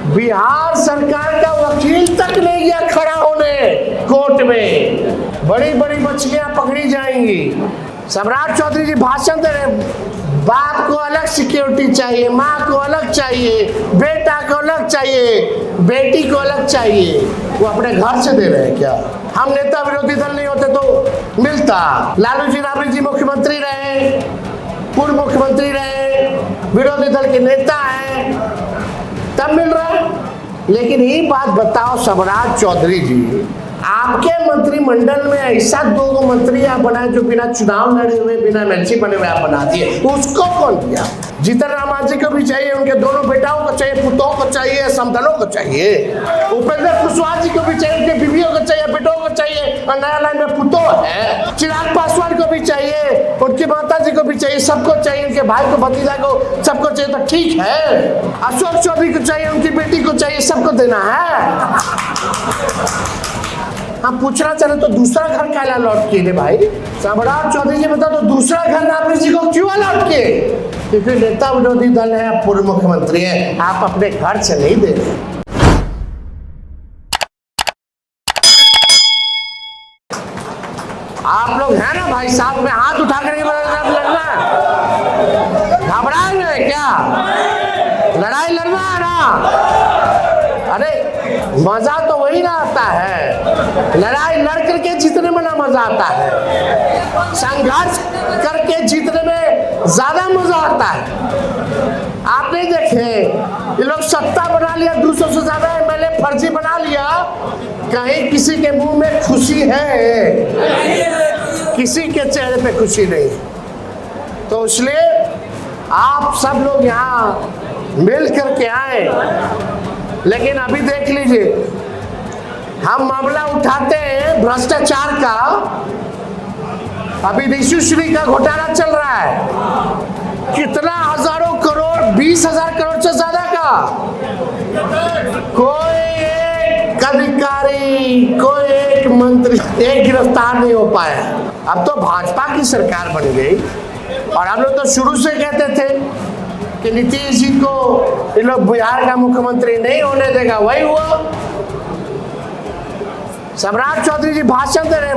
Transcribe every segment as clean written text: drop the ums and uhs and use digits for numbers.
बिहार सरकार का वकील तक नहीं गया खड़ा होने कोर्ट में। बड़ी बड़ी मछलियां पकड़ी जाएंगी। सम्राट चौधरी जी भाषण दे रहे, बाप को अलग सिक्योरिटी चाहिए, माँ को अलग चाहिए, बेटा को अलग चाहिए, बेटी को अलग चाहिए। वो अपने घर से दे रहे हैं क्या? हम नेता विरोधी दल नहीं होते तो मिलता। लालू जी राबड़ी जी मुख्यमंत्री रहे, पूर्व मुख्यमंत्री रहे, विरोधी दल के नेता हैं, तब मिल रहा है। लेकिन ये बात बताओ सम्राट चौधरी जी, आपके मंत्रिमंडल में ऐसा 2 मंत्री आप बनाए जो बिना चुनाव लड़े हुए, बिना एमएलसी बने हुए आप बना दिए, उसको कौन दिया? जीतन राम मांझी को भी चाहिए, उनके दोनों बेटाओं को चाहिए, पुतों को चाहिए, समधनों को चाहिए। उपेंद्र कुशवाहा जी को भी चाहिए, उनके बीवियों को चाहिए, बेटों को चाहिए, और नया लाइन में पुतों है। चिराग पासवान को भी चाहिए, उनकी माता जी को भी चाहिए, सबको चाहिए, उनके भाई को, भतीजा को, सबको चाहिए तो ठीक है। अशोक चौधरी को चाहिए, उनकी बेटी को चाहिए, सबको देना है। हम पूछना चाहते तो दूसरा घर काला लौट के भाई? सम्राट चौधरी जी बता, तो दूसरा घर राबड़ी जी को क्यों लौट के? क्योंकि नेता विरोधी दल है, पूर्व मुख्यमंत्री है, आप अपने घर से नहीं दे रहे। आप लोग हैं ना भाई साहब में हाथ उठा कर लड़ना, घबरा रहे क्या? लड़ाई लड़ना है ना? अरे मजा तो वही ना आता है, लड़ाई लड़ करके जीतने में ना मजा आता है, संघर्ष करके जीतने में ज्यादा मजा आता है। आप नहीं देखे ये लोग सत्ता बना लिया, 200 से ज्यादा एमएलए फर्जी बना लिया, कहीं किसी के मुंह में खुशी है? किसी के चेहरे पे खुशी नहीं। तो इसलिए आप सब लोग यहाँ मिल करके आए। लेकिन अभी देख लीजिए, हम मामला उठाते हैं भ्रष्टाचार का, अभी ऋषिश्री का घोटाला चल रहा है, कितना हजारों करोड़, 20,000 करोड़ से ज्यादा का। कोई एक अधिकारी, कोई एक मंत्री एक गिरफ्तार नहीं हो पाया। अब तो भाजपा की सरकार बन गई, और हम लोग तो शुरू से कहते थे कि नीतीश जी को ये लोग बिहार का मुख्यमंत्री नहीं होने देगा, वही हुआ। सम्राट चौधरी जी भाषण दे रहे,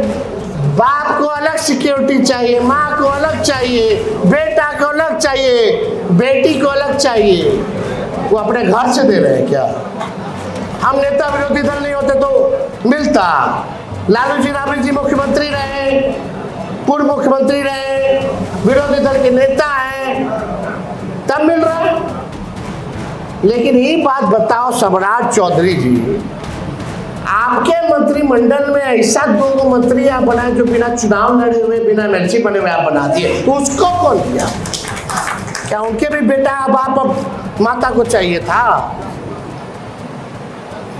बाप को अलग सिक्योरिटी चाहिए, माँ को अलग चाहिए, बेटा को अलग चाहिए, बेटी को अलग चाहिए। वो अपने घर से दे रहे हैं क्या? हम नेता विरोधी दल नहीं होते तो मिलता। लालू जी राबड़ी जी मुख्यमंत्री रहे, पूर्व मुख्यमंत्री रहे, विरोधी दल के नेता हैं, तब मिल रहा है। लेकिन ये बात बताओ सम्राट चौधरी जी, आपके मंत्रिमंडल में ऐसा 2 मंत्री आप बनाए जो बिना चुनाव लड़े हुए, बिना एमएलसी बने हुए आप बना दिए, तो उसको कौन दिया? क्या उनके भी बेटा, बाप, माता को चाहिए था?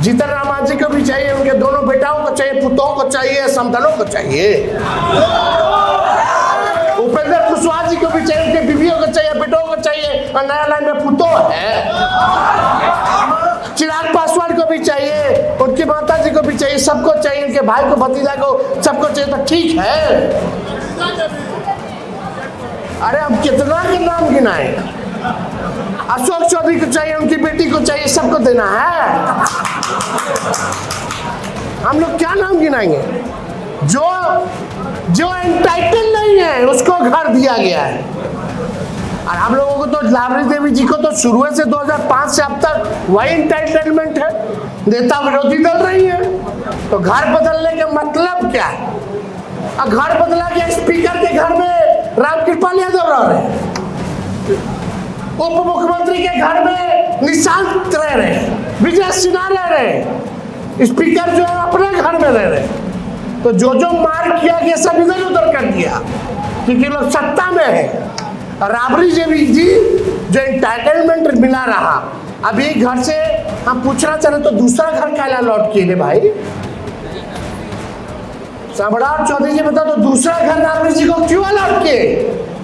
जीतन राम मांझी को भी चाहिए, उनके दोनों बेटाओं को चाहिए, पुतों को चाहिए, समधनों को चाहिए। उपेंद्र कुशवाहा जी को भी चाहिए, उनके बीवियों को चाहिए, बेटों को चाहिए, और नया लाइन में पुतों है। चिराग पासवान को भी चाहिए, उनकी माता जी को भी चाहिए, सबको चाहिए, उनके भाई को, भतीजा को, सबको चाहिए तो ठीक है। अरे हम कितना के नाम गिनाए? अशोक चौधरी को चाहिए, उनकी बेटी को चाहिए, सबको देना है। हम लोग क्या नाम गिनाएंगे? जो एंटाइटल नहीं है उसको घर दिया गया है। और हम लोगों को तो राबड़ी देवी जी को तो शुरू से 2005 से अब तक वही एंटाइटलमेंट है, नेता विरोधी दल रही है। तो घर बदलने का मतलब क्या है? और घर बदला के स्पीकर के घर में रामकृपाल यादव रह रहे, उप मुख्यमंत्री के घर में निशांत रह रहे, विजय सिन्हा रह रहे, स्पीकर जो है अपने घर में रह रहे। तो जो मार किया गया सब इधर उधर कर दिया, क्योंकि लोग सत्ता में है। राबड़ी देवी जी जो एंटाइटलमेंट मिला रहा, अभी घर से हम पूछना चाहते तो दूसरा घर काला लौट के भाई? सम्राट चौधरी जी बता, तो दूसरा घर राबड़ी जी को क्यों लौट के?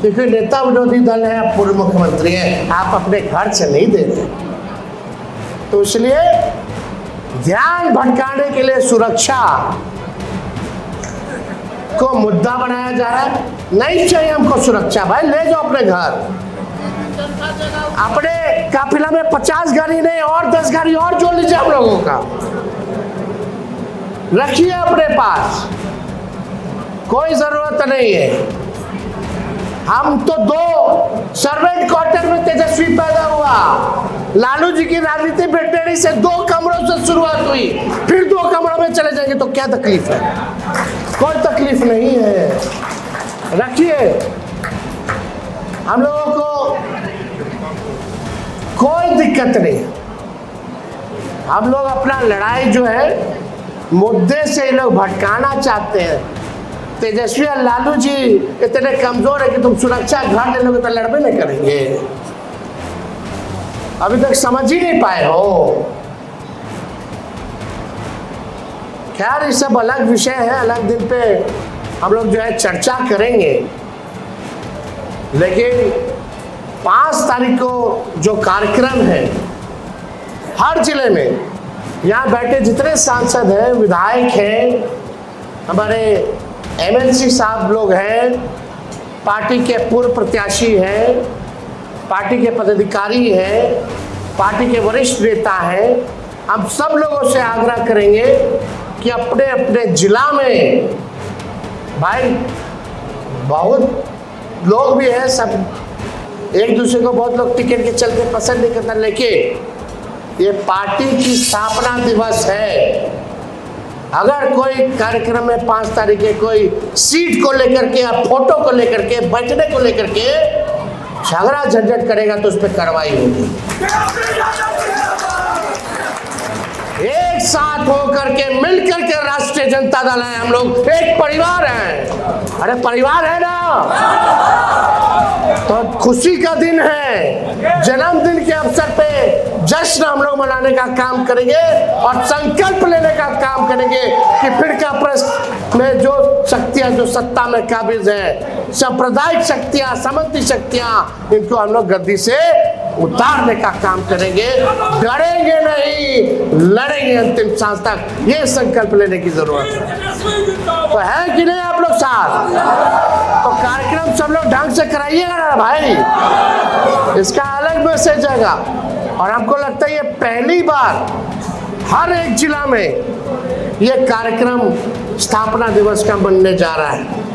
क्योंकि नेता विरोधी दल है, पूर्व मुख्यमंत्री है, आप अपने घर से नहीं दे रहे। तो इसलिए ध्यान भटकाने के लिए सुरक्षा को मुद्दा बनाया जा रहा है। नहीं चाहिए हमको सुरक्षा, भाई ले जाओ अपने घर। अपने काफिला में 50 गाड़ी नहीं और 10 गाड़ी और जोड़ लीजिए हम लोगों का, रखिए अपने पास, कोई जरूरत नहीं है। हम तो 2 सर्वेंट क्वार्टर में तेजस्वी पैदा हुआ, लालू जी की राजनीति ब्रिटेनी से 2 कमरों से शुरुआत हुई, फिर 2 कमरों में चले जाएंगे तो क्या तकलीफ है? कोई तकलीफ नहीं है, रखिए। हम लोगों को कोई दिक्कत नहीं। हम लोग अपना लड़ाई जो है मुद्दे से ये लोग भटकाना चाहते हैं। तेजस्वी और लालू जी इतने कमजोर है कि तुम सुरक्षा घर ले लोगे तो लड़बे नहीं करेंगे। अभी तक समझ ही नहीं पाए हो। खैर ये सब अलग विषय है, अलग दिन पे हम लोग जो है चर्चा करेंगे। लेकिन 5 तारीख को जो कार्यक्रम है हर जिले में, यहाँ बैठे जितने सांसद हैं, विधायक हैं, हमारे एमएलसी साहब लोग हैं, पार्टी के पूर्व प्रत्याशी हैं, पार्टी के पदाधिकारी हैं, पार्टी के वरिष्ठ नेता हैं, हम सब लोगों से आग्रह करेंगे कि अपने अपने जिला में, भाई बहुत लोग भी हैं, सब एक दूसरे को बहुत लोग टिकट के चलते पसंद नहीं करता, लेकिन ये पार्टी की स्थापना दिवस है। अगर कोई कार्यक्रम में 5 तारीख के कोई सीट को लेकर के या फोटो को लेकर के, बैठने को लेकर के झगड़ा झंझट करेगा तो उस पर कार्रवाई होगी। एक साथ होकर के मिलकर के राष्ट्रीय जनता दल है, हम लोग एक परिवार हैं। अरे परिवार है ना, तो खुशी का दिन है, जन्मदिन के अवसर पे जश्न हम लोग मनाने का काम करेंगे और संकल्प लेने का काम करेंगे कि फिर का प्रश्न में जो शक्तियां जो सत्ता में काबिज हैं, सांप्रदायिक शक्तियां, सामंती शक्तियां, इनको हम लोग गद्दी से उतारने का काम करेंगे। डरेंगे नहीं, लड़ेंगे अंतिम सांस तक, ये संकल्प लेने की जरूरत है। तो है कि नहीं आप लोग साथ? तो कार्यक्रम सब लोग ढंग से कराइएगा ना भाई, इसका अलग मैसेज आएगा। और हमको लगता है ये पहली बार हर एक जिला में ये कार्यक्रम स्थापना दिवस का बनने जा रहा है।